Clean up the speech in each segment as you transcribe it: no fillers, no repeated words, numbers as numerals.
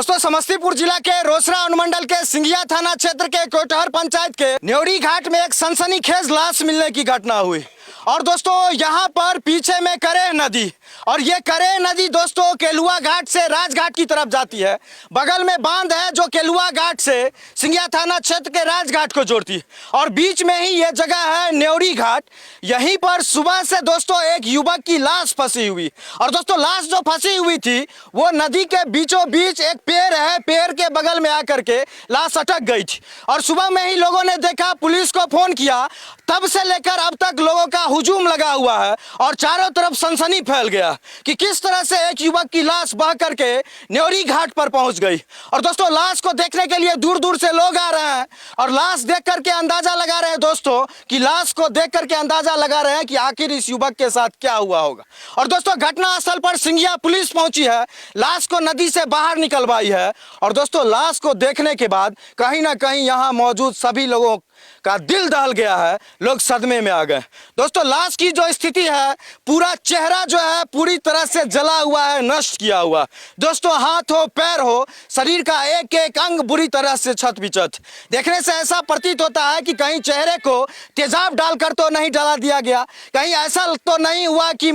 दोस्तों समस्तीपुर जिला के रोसड़ा अनुमंडल के सिंघिया थाना क्षेत्र के कोटहर पंचायत के न्योरी घाट में एक सनसनीखेज लाश मिलने की घटना हुई। और दोस्तों यहाँ पर पीछे में करेह नदी, और ये करेह नदी दोस्तों केलुआ घाट से राजघाट की तरफ जाती है। बगल में बांध है जो केलुआ घाट से सिंघिया थाना क्षेत्र के राजघाट को जोड़ती है, और बीच में ही ये जगह है न्योरी घाट। यहीं पर सुबह से दोस्तों एक युवक की लाश फंसी हुई, और दोस्तों लाश जो फंसी हुई थी वो नदी के बीचों बीच एक पेड़ है, पेड़ के बगल में आकर के लाश अटक गई थी। और सुबह में ही लोगों ने देखा, पुलिस को फोन किया, तब से लेकर अब तक लोगों का हुजूम लगा हुआ है और चारों तरफ सनसनी फैल गया कि किस तरह से एक युवक की लाश बह करके न्योरी घाट पर पहुंच गई। और दोस्तों लाश को देखने के लिए दूर दूर से लोग आ रहे हैं, और लाश देख करके अंदाजा लगा रहे हैं दोस्तों कि लाश को देख करके अंदाजा लगा रहे हैं कि आखिर इस युवक के साथ क्या हुआ होगा। और दोस्तों घटना स्थल पर सिंघिया पुलिस पहुंची है, लाश को नदी से बाहर निकलवाई है। और दोस्तों लाश को देखने के बाद कहीं ना कहीं यहाँ मौजूद सभी लोगों का दिल दहल गया है, लोग सदमे में आ गए। दोस्तों लाश की जो स्थिति है, पूरा चेहरा जो है पूरी तरह से जला हुआ है, नष्ट किया हुआ। दोस्तों हाथ हो पैर हो, शरीर का एक एक अंग बुरी तरह से क्षत विक्षत। देखने से ऐसा प्रतीत होता है कि कहीं चेहरे को तेजाब डालकर तो नहीं डाला दिया गया, कहीं ऐसा तो नहीं हुआ कि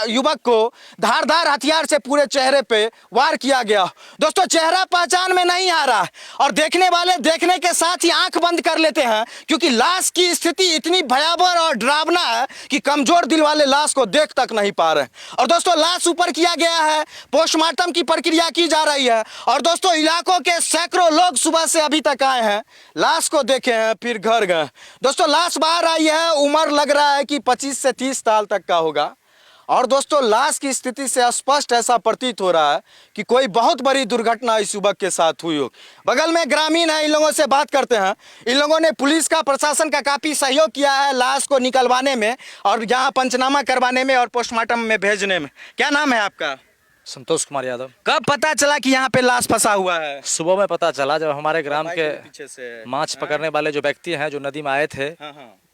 युवक को धारदार हथियार से पूरे चेहरे पे वार किया गया। दोस्तों चेहरा पहचान में नहीं आ रहा, और देखने वाले देखने के साथ ही आंख बंद कर लेते हैं, क्योंकि लाश की स्थिति इतनी भयावह और डरावना है कि कमजोर दिल वाले लाश को देख तक नहीं पा रहे। और दोस्तों लाश ऊपर किया गया है, पोस्टमार्टम की प्रक्रिया की जा रही है। और दोस्तों इलाकों के सैकड़ों लोग सुबह से अभी तक आए हैं, लाश को देखे हैं, फिर घर गए। दोस्तों लाश बाहर आई है, उम्र लग रहा है कि 25 से 30 साल तक का होगा। और दोस्तों लाश की स्थिति से स्पष्ट ऐसा प्रतीत हो रहा है कि कोई बहुत बड़ी दुर्घटना इस युवक के साथ हुई हो। बगल में ग्रामीण है, इन लोगों से बात करते हैं। इन लोगों ने पुलिस का, प्रशासन का काफ़ी सहयोग किया है लाश को निकलवाने में, और यहाँ पंचनामा करवाने में और पोस्टमार्टम में भेजने में। क्या नाम है आपका? संतोष कुमार यादव। कब पता चला कि यहाँ पे लाश फंसा हुआ है? सुबह में पता चला, जब हमारे ग्राम के माछ पकड़ने वाले जो व्यक्ति हैं जो नदी में आए थे,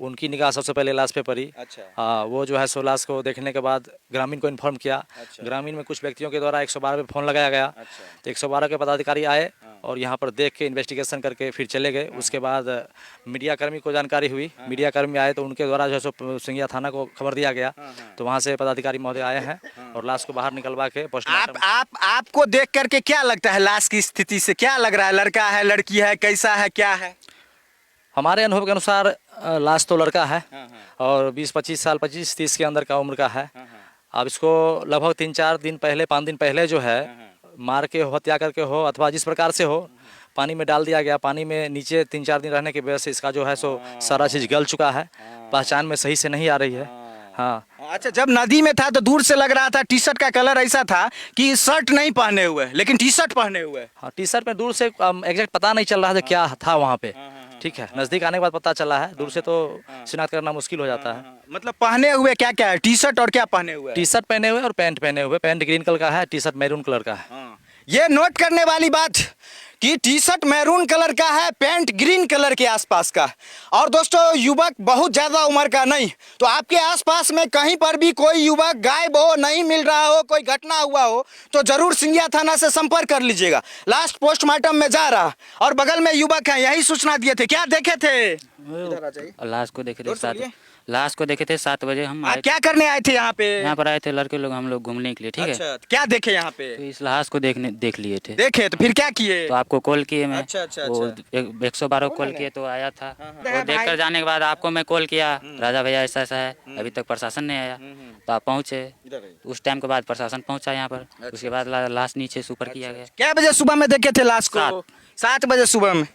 उनकी निगाह सबसे पहले लाश पे पड़ी। अच्छा। हाँ, वो जो है सो लाश को देखने के बाद ग्रामीण को इन्फॉर्म किया। अच्छा। ग्रामीण में कुछ व्यक्तियों के द्वारा 112 पे फोन लगाया गया। अच्छा। तो 112 के पदाधिकारी आए और यहाँ पर देख के इन्वेस्टिगेशन करके फिर चले गए। उसके बाद मीडिया कर्मी को जानकारी हुई, मीडिया कर्मी आए तो उनके द्वारा जो है सो सिंघिया थाना को खबर दिया गया। तो वहाँ से पदाधिकारी महोदय आए हैं और लाश को बाहर निकलवा के आपको देख करके क्या लगता है? लाश की स्थिति से क्या लग रहा है? लड़का है, लड़की है, कैसा है, क्या है? हमारे अनुभव के अनुसार लाश तो लड़का है और 20-25 साल, 25-30 के अंदर का उम्र का है। अब इसको लगभग 3-4 दिन पहले, 5 दिन पहले जो है मार के हो, हत्या करके हो, अथवा जिस प्रकार से हो, पानी में डाल दिया गया। पानी में नीचे 3-4 दिन रहने की वजह से इसका जो है सो सारा चीज़ गल चुका है, पहचान में सही से नहीं आ रही है। हाँ। अच्छा, जब नदी में था तो दूर से लग रहा था, टी शर्ट का कलर ऐसा था कि शर्ट नहीं पहने हुए लेकिन टी शर्ट पहने हुए। हाँ, टी शर्ट में दूर से एग्जैक्ट पता नहीं चल रहा था क्या था वहाँ पे। ठीक है, नज़दीक आने के बाद पता चला है, दूर से तो शिनाख्त करना मुश्किल हो जाता है। मतलब पहने हुए क्या क्या है? टी शर्ट और क्या पहने हुए? टी शर्ट पहने हुए और पैंट पहने हुए। पैंट ग्रीन कलर का है, टी शर्ट मैरून कलर का है। ये नोट करने वाली बात कि टी शर्ट मैरून कलर का है, पैंट ग्रीन कलर के आसपास का। और दोस्तों युवक बहुत ज़्यादा उम्र का नहीं, तो आपके आसपास में कहीं पर भी कोई युवक गायब हो, नहीं मिल रहा हो, कोई घटना हुआ हो, तो जरूर सिंघिया थाना से संपर्क कर लीजिएगा। लास्ट पोस्टमार्टम में जा रहा, और बगल में युवक है, यही सूचना दिए थे। क्या देखे थे? लाश को देखे थे लाश को देखे थे 7 बजे। हम क्या करने आए थे यहाँ पे? यहाँ पर आए थे लड़के लोग, हम लोग घूमने के लिए। ठीक अच्छा, है। क्या देखे यहाँ पे? तो इस लाश को देख लिए थे। देखे तो फिर क्या किए? तो आपको कॉल किए मैं। अच्छा, अच्छा, वो 112 कॉल किए तो आया था। वो देख कर जाने के बाद आपको मैं कॉल किया, राजा भैया ऐसा ऐसा है, अभी तक प्रशासन नहीं आया। तो आप पहुँचे, उस टाइम के बाद प्रशासन पहुँचा यहाँ पर। उसके बाद लाश नीचे से ऊपर किया गया। क्या बजे सुबह में देखे थे लाश को? 7 बजे सुबह में।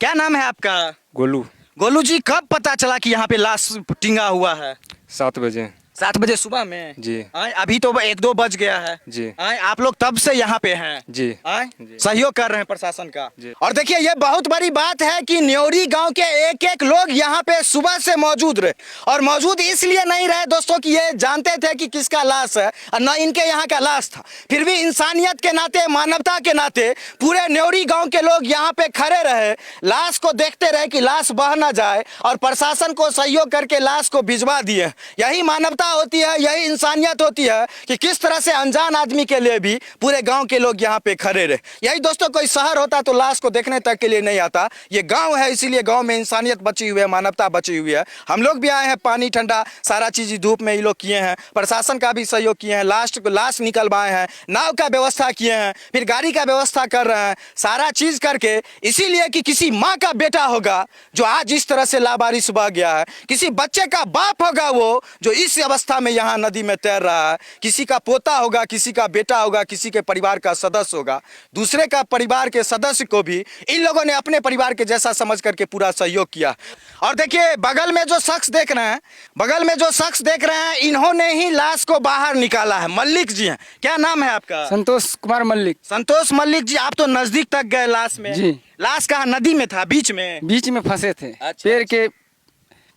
क्या नाम है आपका? गोलू। गोलू जी, कब पता चला कि यहाँ पे लाश टिंगा हुआ है? 7 बजे। 7 बजे सुबह में जी। अभी तो 1-2 बज गया है जी। आप लोग तब से यहाँ पे हैं जी। सहयोग कर रहे हैं प्रशासन का जी। और देखिए ये बहुत बड़ी बात है कि न्योरी गांव के एक एक लोग यहाँ पे सुबह से मौजूद रहे और मौजूद इसलिए नहीं रहे दोस्तों कि ये जानते थे कि किसका लाश है और न इनके यहाँ का लाश था, फिर भी इंसानियत के नाते मानवता के नाते पूरे न्योरी गाँव के लोग यहाँ पे खड़े रहे, लाश को देखते रहे कि लाश बह ना जाए और प्रशासन को सहयोग करके लाश को भिजवा दिए। यही मानवता होती है, यही इंसानियत होती है कि किस तरह से अनजान आदमी के लिए भी पूरे गांव के लोग यहाँ पे खड़े रहे। यही दोस्तों, कोई शहर होता तो लाश को देखने तक के लिए नहीं आता। ये गांव है, इसीलिए गांव में इंसानियत बची हुई है, मानवता बची हुई है। हम लोग भी आए हैं, पानी ठंडा सारा चीज धूप में ये लोग किए हैं, प्रशासन का भी सहयोग किए हैं, लाश निकलवाए हैं, नाव का व्यवस्था किए हैं, फिर गाड़ी का व्यवस्था कर रहे हैं, सारा चीज करके, इसीलिए कि किसी माँ का बेटा होगा जो आज इस तरह से लावारिस बह गया है, किसी बच्चे का बाप होगा वो जो इस अवस्था में यहाँ नदी में तैर रहा है, किसी का पोता होगा, किसी का बेटा होगा, किसी के परिवार का सदस्य होगा, दूसरे का परिवार के सदस्य को भी इन लोगों ने अपने परिवार के जैसा समझ करके पूरा सहयोग किया। और देखिए बगल में जो शख्स देख रहे हैं, इन्होंने ही लाश को बाहर निकाला है। मल्लिक जी हैं, क्या नाम है आपका? संतोष कुमार मल्लिक। संतोष मल्लिक जी, आप तो नजदीक तक गए लाश में। जी। लाश कहाँ, नदी में था? बीच में फंसे थे। अच्छा,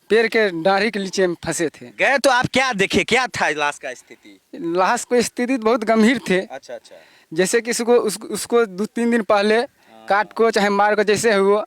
पेड़ के डाढ़ी के नीचे में फंसे थे। गए तो आप क्या देखे, क्या था लाश का स्थिति? लाश को स्थिति बहुत गंभीर थे। अच्छा अच्छा। जैसे कि उसको 2-3 दिन पहले काट को चाहे मार को जैसे हुआ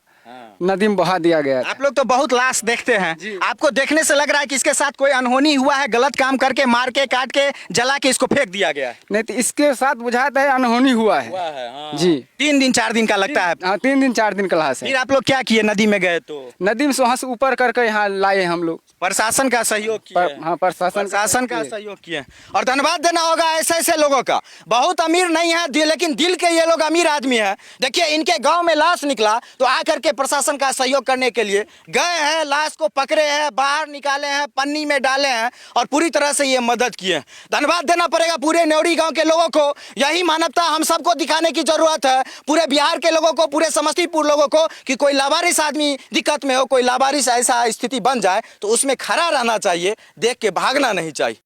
नदी में बहा दिया गया। आप लोग तो बहुत लाश देखते हैं, आपको देखने से लग रहा है कि इसके साथ कोई अनहोनी हुआ है, गलत काम करके मार के काट के जला के इसको फेंक दिया गया है। नहीं तो इसके साथ बुझाता है अनहोनी हुआ है। हाँ। जी। 3 दिन 4 दिन का लगता है। हाँ, 3 दिन 4 दिन का लाश है। फिर आप लोग क्या किए? नदी में गए तो नदी में से वहाँ से ऊपर करके यहाँ लाए हम लोग। प्रशासन का सहयोग किए। हाँ, प्रशासन का सहयोग किए। और धन्यवाद देना होगा ऐसे लोगों का। बहुत अमीर नहीं है लेकिन दिल के ये लोग अमीर आदमी है। देखिए इनके गांव में लाश निकला तो आकर के प्रशासन का सहयोग करने के लिए गए हैं, लाश को पकड़े हैं, बाहर निकाले हैं, पन्नी में डाले हैं और पूरी तरह से ये मदद किए। धन्यवाद देना पड़ेगा पूरे न्योड़ी गाँव के लोगों को। यही मानवता हम सबको दिखाने की जरूरत है, पूरे बिहार के लोगों को, पूरे समस्तीपुर लोगों को, कि कोई लावारिस आदमी दिक्कत में हो, कोई लावारिस ऐसा स्थिति बन जाए तो उसमें खड़ा रहना चाहिए, देख के भागना नहीं चाहिए।